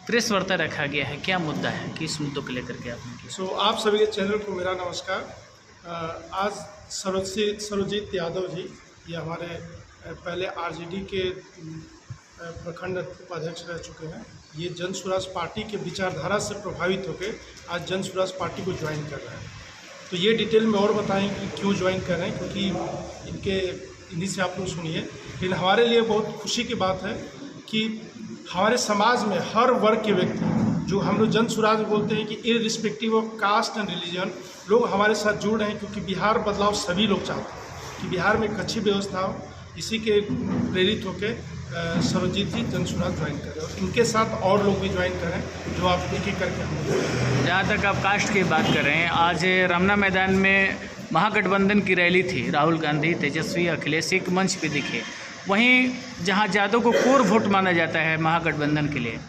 Press वार्ता रखा गया है, क्या मुद्दा है, किस मुद्दों को लेकर के आपने किया? आप सभी के चैनल को मेरा नमस्कार। आज सर्वजीत यादव जी, ये हमारे पहले आरजेडी के प्रखंड उपाध्यक्ष रह चुके हैं। ये जन स्वराज पार्टी के विचारधारा से प्रभावित होकर आज जन स्वराज पार्टी को ज्वाइन कर रहे हैं। तो ये डिटेल में और बताएं कि क्यों ज्वाइन कर रहे हैं, क्योंकि इन्हीं से आप लोग सुनिए। लेकिन हमारे लिए बहुत खुशी की बात है कि हमारे समाज में हर वर्ग के व्यक्ति, जो हम लोग जन स्वराज बोलते हैं कि irrespective of caste and religion, लोग हमारे साथ जुड़ रहे हैं, क्योंकि बिहार बदलाव सभी लोग चाहते हैं कि बिहार में एक अच्छी व्यवस्था हो। इसी के प्रेरित होकर सर्वजीत जी जन स्वराज ज्वाइन कर रहे हैं और इनके साथ और लोग भी ज्वाइन करें, जो आप एक एक करके हम। जहाँ तक आप कास्ट की बात कर रहे हैं, आज रमना मैदान में महागठबंधन की रैली थी। राहुल गांधी, तेजस्वी, अखिलेश एक मंच पे दिखे। वहीं जहाँ यादव को कोर वोट माना जाता है महागठबंधन के लिए,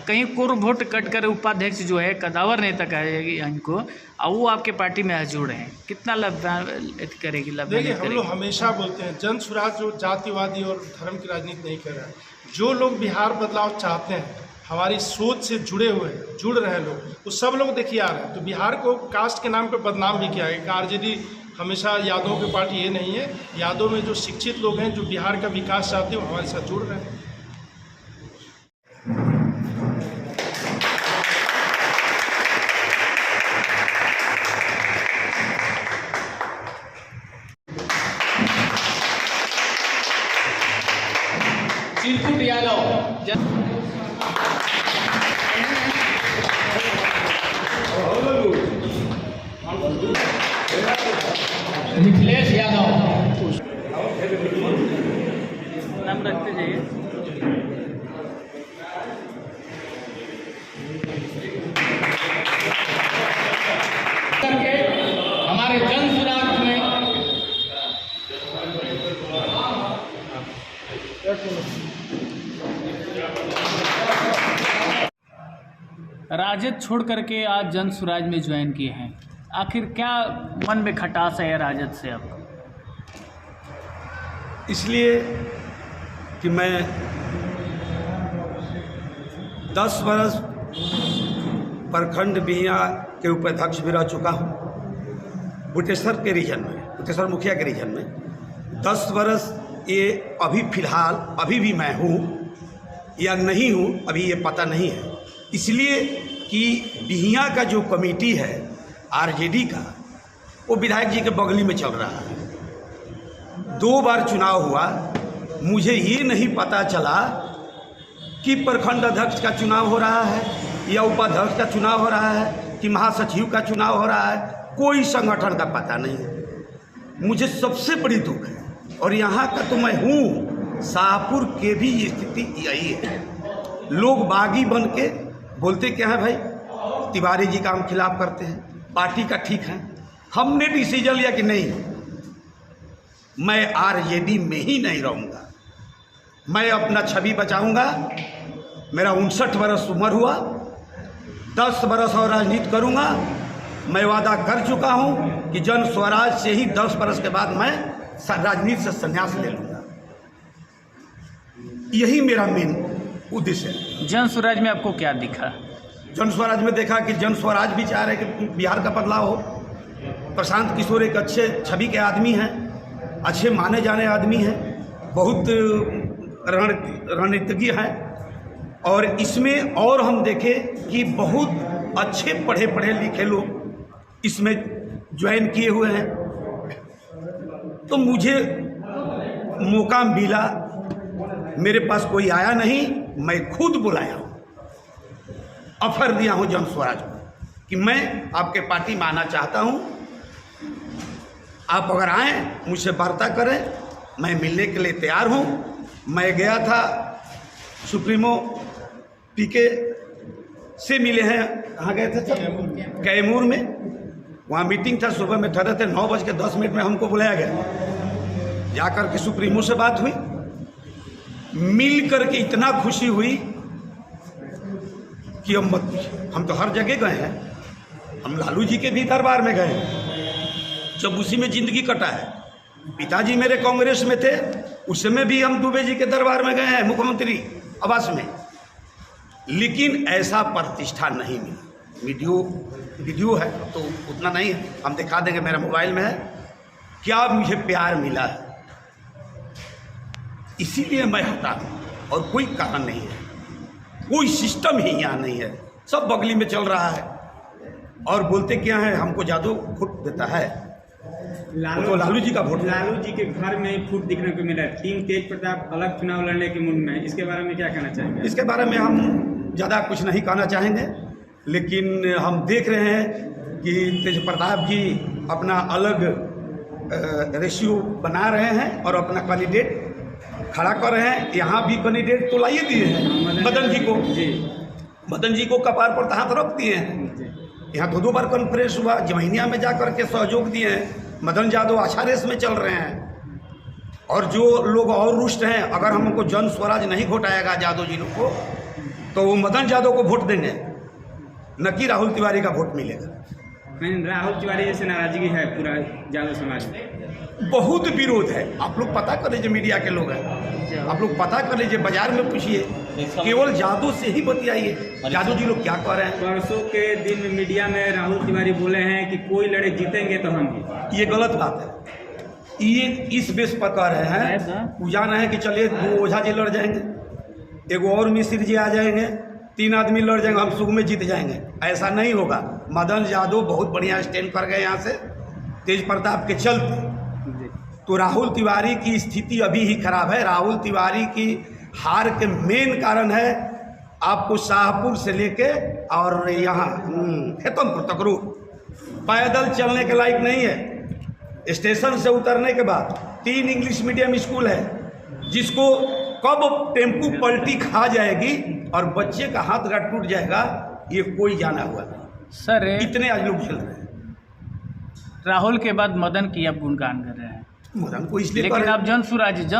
कहीं कोर वोट कट कर उपाध्यक्ष जो है कदावर नेता कहेगी इनको, और वो आपके पार्टी में जुड़ रहे हैं, कितना लाभ करेगी? देखिए, हम लोग हमेशा बोलते हैं जन स्वराज जो जातिवादी और धर्म की राजनीति नहीं कर रहा है। जो लोग बिहार बदलाव चाहते हैं, हमारी सोच से जुड़े हुए हैं, जुड़ रहे हैं लोग, वो सब लोग देखिए आ रहे हैं। तो बिहार को कास्ट के नाम पर बदनाम भी किया है। आरजेडी हमेशा यादव की पार्टी ये नहीं है। यादव में जो शिक्षित लोग हैं, जो बिहार का विकास चाहते हैं, वो हमारे साथ जुड़ रहे हैं। चिरकुट यादव, मिथिलेश यादव, नाम रखते जाइए। हमारे जन स्वराज में राजद छोड़ करके आज जन स्वराज में ज्वाइन किए हैं, आखिर क्या मन में खटास है राजद से आपको? इसलिए कि मैं 10 वर्ष प्रखंड बिहिया के उपाध्यक्ष भी रह चुका हूँ। बुटेश्वर के रीजन में, बुटेश्वर मुखिया के रीजन में 10 वर्ष ये अभी फ़िलहाल अभी भी मैं हूँ या नहीं हूँ, अभी ये पता नहीं है। इसलिए कि बिहिया का जो कमेटी है आरजेडी का, वो विधायक जी के बगली में चल रहा है। 2 बार चुनाव हुआ, मुझे ये नहीं पता चला कि प्रखंड अध्यक्ष का चुनाव हो रहा है या उपाध्यक्ष का चुनाव हो रहा है कि महासचिव का चुनाव हो रहा है। कोई संगठन का पता नहीं है। मुझे सबसे बड़ी दुख है, और यहाँ का तो मैं हूँ, शाहपुर के भी स्थिति यही है। लोग बागी बन के बोलते क्या है, भाई तिवारी जी का हम खिलाफ करते हैं, पार्टी का ठीक है। हमने डिसीजन लिया कि नहीं, मैं आरजेडी में ही नहीं रहूँगा, मैं अपना छवि बचाऊँगा। मेरा 59 वर्ष उम्र हुआ, 10 वर्ष और राजनीति करूँगा। मैं वादा कर चुका हूँ कि जन स्वराज से ही 10 वर्ष के बाद मैं राजनीति से संन्यास ले लूँगा। यही मेरा मेन उद्देश्य है। जन स्वराज में आपको क्या दिखा? जन स्वराज में देखा कि जन स्वराज भी चाह रहे कि बिहार का बदलाव हो। प्रशांत किशोर एक अच्छे छवि के आदमी हैं, अच्छे माने जाने आदमी हैं, बहुत रणनीतिज्ञ हैं, और इसमें और हम देखें कि बहुत अच्छे पढ़े पढ़े लिखे लोग इसमें ज्वाइन किए हुए हैं। तो मुझे मौका मिला, मेरे पास कोई आया नहीं, मैं खुद बुलाया हूँ, ऑफर दिया हूँ जन स्वराज को कि मैं आपके पार्टी में आना चाहता हूँ। आप अगर आएँ, मुझसे वार्ता करें, मैं मिलने के लिए तैयार हूँ। मैं गया था सुप्रीमो पीके से मिले हैं, कहाँ गए थे सर? कैमूर में। वहाँ मीटिंग था, सुबह में ठहरे थे, 9:10 में हमको बुलाया गया। जाकर के सुप्रीमो से बात हुई, मिल करके इतना खुशी हुई कि हम तो हर जगह गए हैं। हम लालू जी के भी दरबार में गए, जब उसी में जिंदगी कटा है। पिताजी मेरे कांग्रेस में थे, उस समय भी हम दुबे जी के दरबार में गए हैं, मुख्यमंत्री आवास में। लेकिन ऐसा प्रतिष्ठा नहीं मिला। वीडियो है तो उतना नहीं है, हम दिखा देंगे, मेरा मोबाइल में है। क्या मुझे प्यार मिला है, इसीलिए मैं हटा हूँ, और कोई कारण नहीं है, कोई सिस्टम ही यहाँ नहीं है, सब बगली में चल रहा है। और बोलते क्या है, हमको जादू वोट देता है, तो लालू जी का वोट। लालू जी के घर में ही फूट दिखने को मिला। टीम तेज प्रताप अलग चुनाव लड़ने के मूड में, इसके बारे में क्या कहना चाहेंगे? इसके बारे में हम ज़्यादा कुछ नहीं कहना चाहेंगे, लेकिन हम देख रहे हैं कि तेज प्रताप जी अपना अलग रेशियो बना रहे हैं और अपना कैंडिडेट खड़ा कर रहे हैं। यहाँ भी कैंडिडेट तो लाइए दिए हैं मदन जी को, मदन जी को कपार पर हाथ रख दिए हैं। यहाँ दो बार कॉन्फ्रेंस हुआ, जमैनिया में जा कर के सहयोग दिए हैं। मदन यादव अच्छा रेस में चल रहे हैं। और जो लोग और रुष्ट हैं, अगर हमको जन स्वराज नहीं वोट आएगा यादव जी लोग को, तो वो मदन यादव को वोट देंगे, न कि राहुल तिवारी का वोट मिलेगा। राहुल तिवारी जैसे नाराजगी है पूरा यादव समाज में, बहुत विरोध है। आप लोग पता कर लीजिए, मीडिया के लोग हैं, आप लोग पता कर लीजिए, बाजार में पूछिए, केवल जादू से ही बतियाइए, जादू जी लोग क्या कर रहे हैं। परसों के दिन में मीडिया में राहुल तिवारी बोले हैं कि कोई लड़े जीतेंगे तो हम भी। ये गलत बात है। ये इस बेस पर कह रहे हैं, पूजा नहीं है कि चलिए 2 ओझा जी लड़ जाएंगे, एगो और मिश्र जी आ जाएंगे, 3 आदमी लड़ जाएंगे, हम सुख में जीत जाएंगे। ऐसा नहीं होगा। मदन यादव बहुत बढ़िया स्टैंड कर गए यहाँ से तेज प्रताप के चलते। तो राहुल तिवारी की स्थिति अभी ही खराब है। राहुल तिवारी की हार के मेन कारण है, आपको शाहपुर से लेके और यहाँ हेतमपुर तक रोड पैदल चलने के लायक नहीं है। स्टेशन से उतरने के बाद 3 इंग्लिश मीडियम स्कूल है, जिसको कब टेम्पू पलटी खा जाएगी और बच्चे का हाथ का टूट जाएगा, ये कोई जाना हुआ नहीं। सर इतने आज लोग चल रहे हैं। राहुल के बाद मदन की आप गुणगान कर रहे हैं, मदन को इसलिए लेकिन आप जन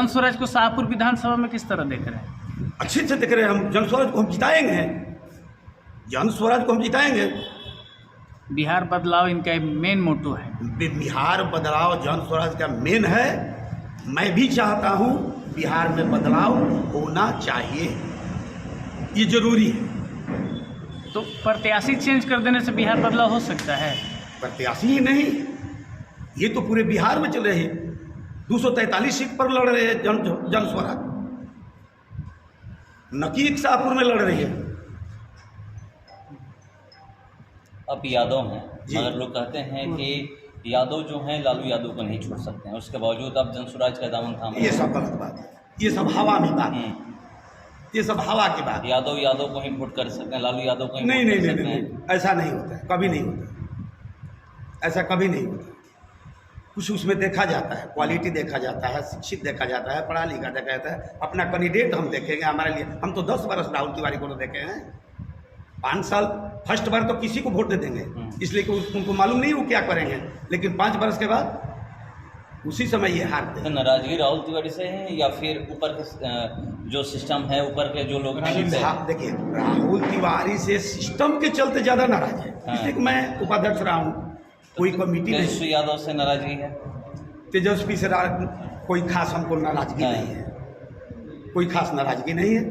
स्वराज को शाहपुर विधानसभा में किस तरह देख रहे हैं? अच्छे से देख रहे हैं। हम जन स्वराज को हम जिताएंगे, जन स्वराज को हम जिताएंगे। बिहार बदलाव इनका मेन मोटो है। बिहार बदलाव जन स्वराज का मेन है। मैं भी चाहता हूँ बिहार में बदलाव होना चाहिए, ये जरूरी है। तो प्रत्याशी चेंज कर देने से बिहार बदलाव हो सकता है? प्रत्याशी ही नहीं, ये तो पूरे बिहार में चल रही है। 243 सीट पर लड़ रहे हैं जन स्वराज, न कि एक शाहपुर में लड़ रही है। अब यादव हैं, जी। मगर लोग कहते हैं कि यादव जो हैं लालू यादव को नहीं छोड़ सकते हैं, उसके बावजूद आप जनसुराज का दामन थाम। ये सब गलत बात है, ये सब हवा में बात है, ये सब हवा की बात है। यादव को ही वोट कर सकते हैं, लालू यादव को ही नहीं वोट नहीं कर नहीं सकते नहीं, हैं। ऐसा नहीं होता है, कभी नहीं होता, ऐसा कभी नहीं होता। कुछ उसमें देखा जाता है, क्वालिटी देखा जाता है, शिक्षित देखा जाता है, पढ़ा लिखा देखा जाता है। अपना कैंडिडेट हम देखेंगे, हमारे लिए हम तो 10 बरस राहुल तिवारी को तो देखे हैं। 5 साल फर्स्ट बार तो किसी को वोट दे देंगे, इसलिए कि उनको मालूम नहीं वो क्या करेंगे, लेकिन 5 बरस के बाद उसी समय ये हार तो दे। नाराजगी राहुल तिवारी से है या फिर ऊपर के जो सिस्टम है, ऊपर के जो लोग हैं उनसे? देखिए, राहुल तिवारी से सिस्टम के चलते ज़्यादा नाराज है, इसलिए कि मैं उपाध्यक्ष रहा हूँ, कोई कमेटी नहीं। तेजस्वी यादव से नाराजगी है? तेजस्वी से कोई खास हमको नाराजगी नहीं है, कोई खास नाराजगी नहीं है।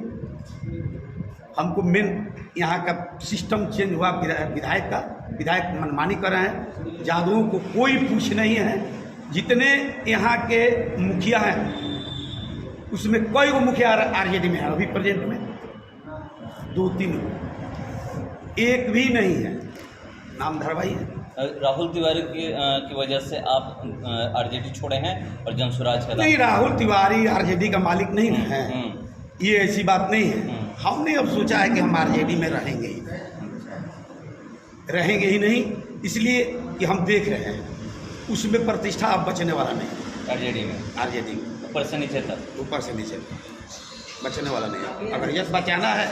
हमको मेन यहाँ का सिस्टम चेंज हुआ, विधायक मनमानी कर रहे हैं। यादवों को कोई पूछ नहीं है। जितने यहाँ के मुखिया हैं उसमें कई गो मुखिया आरजेडी में है अभी प्रेजेंट में, 2-3 एक भी नहीं है, नाम धरवाई है। राहुल तिवारी की वजह से आप आरजेडी छोड़े हैं और जनसुराज का नहीं, राहुल तिवारी आरजेडी का मालिक नहीं है, ये ऐसी बात नहीं है। हमने अब सोचा है कि हम आरजेडी में रहेंगे ही नहीं, इसलिए कि हम देख रहे हैं उसमें प्रतिष्ठा अब बचने वाला नहीं। आरजेडी में ऊपर से नीचे बचने वाला नहीं। अगर यश बचाना है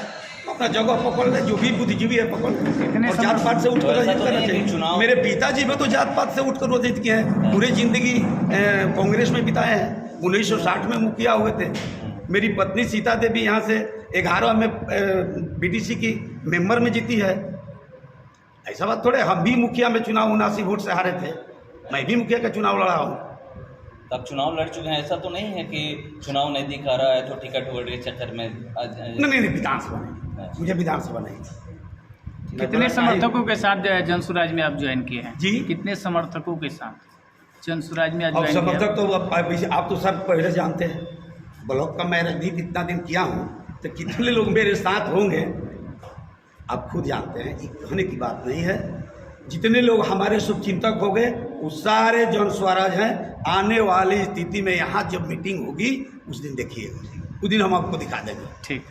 तो अपना जगह पकड़ ले, जो भी बुद्धिजीवी है पकड़ ले, और जात पात से उठकर राजनीति करना चाहिए। मेरे पिताजी भी तो जात पात से उठकर राजनीति किए हैं, पूरी जिंदगी कांग्रेस में बिताए हैं, 1960 में मुखिया हुए थे। मेरी पत्नी सीता देवी यहाँ से 11 में बीडीसी की मेंबर में जीती है। ऐसा बात थोड़े, हम भी मुखिया में चुनाव 79 वोट से हारे थे, मैं भी मुखिया का चुनाव लड़ा हूँ। तो आप चुनाव लड़ चुके हैं, ऐसा तो नहीं है कि चुनाव नहीं दिखा रहा है तो टिकट वोट के चक्कर में नहीं, विधानसभा मुझे विधानसभा नहीं थी। कितने समर्थकों के साथ जन स्वराज में आप ज्वाइन किए हैं? जी? कितने समर्थकों के साथ जन स्वराज में अब ज्वाइन किया? समर्थक तो आप तो सर पहले जानते हैं, ब्लॉक का मैं राजनीति इतना दिन किया हूँ, तो कितने लोग मेरे साथ होंगे आप खुद जानते हैं। ये कहने की बात नहीं है। जितने लोग हमारे शुभचिंतक हो गए वो सारे जन स्वराज हैं। आने वाली स्थिति में यहाँ जब मीटिंग होगी उस दिन देखिएगा, उस दिन हम आपको दिखा देंगे। ठीक।